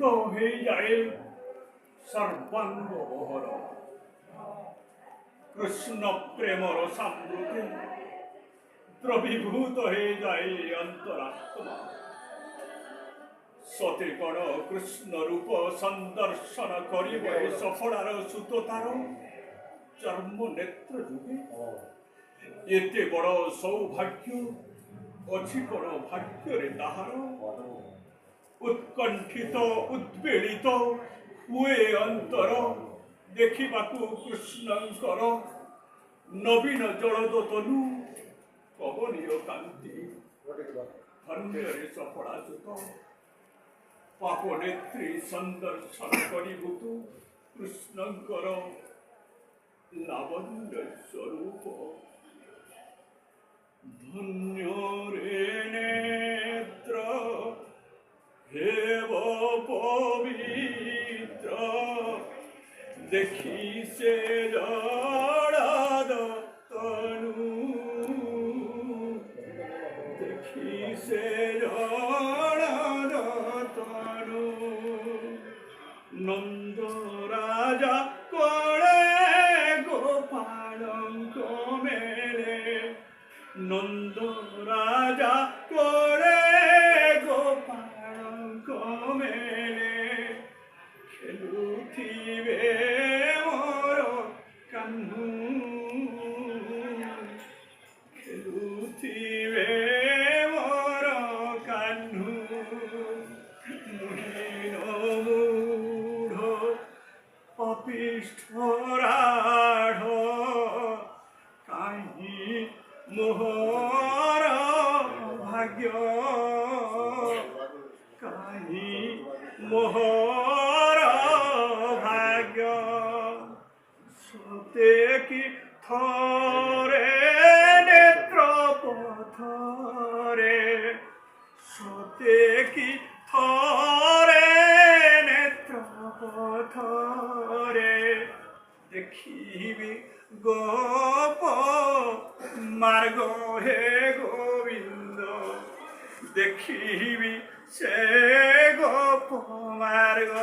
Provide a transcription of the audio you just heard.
তো হয়ে যায় সর্বাঙ্গ বহর কৃষ্ণ প্রেমর সমৃদ্ধি দ্রবীভূত হয়ে যায় অন্তরাত্মা সতে কণ কৃষ্ণ রূপ সন্দর্শন করিব সফলার সুততার চর্ম নেত্র যুগে এতে বড় সৌভাগ্য অছি কোন ভাগ্যরে তাহার উৎকণ্ঠিত উদ্বেলিত ହୁଏ ଅନ୍ତର ଦେଖିବାକୁ କୃଷ୍ଣଙ୍କର ନବୀନ ଜଳଦ ତନୁ କବନୀୟ କାନ୍ତି ଧନ୍ୟରେ ସଫଳାସୁତ ପାପ ନେତ୍ରୀ ସନ୍ଦର୍ଶନ କରିବୁ ତୁ କୃଷ୍ଣଙ୍କର ଲାବଣ୍ୟ ସ୍ୱରୂପ ଧନ୍ୟରେ ନେତ୍ର হেব পবিত্র দেখি সে জড়াদ তনু দেখি সে জড়াদ তনু নন্দ রাজা করে গোপালঙ্ক মেলে নন্দ রাজা করে মেলে খেলুথিবে মোর কাহ্নু খেলুথিবে মোর কাহ্নু মুহীন মূঢ় পাপিষ্ঠ রাঢ় কাহি মোহর ভাগ্য কাহি মোহর ভাগ্য সতে কি থরে নেত্র পথরে সতে কি থরে নেত্র পথরে দেখিবি গোপ মার্গ হে গোবিন্দ দেখিবি সে গোপ মার্গ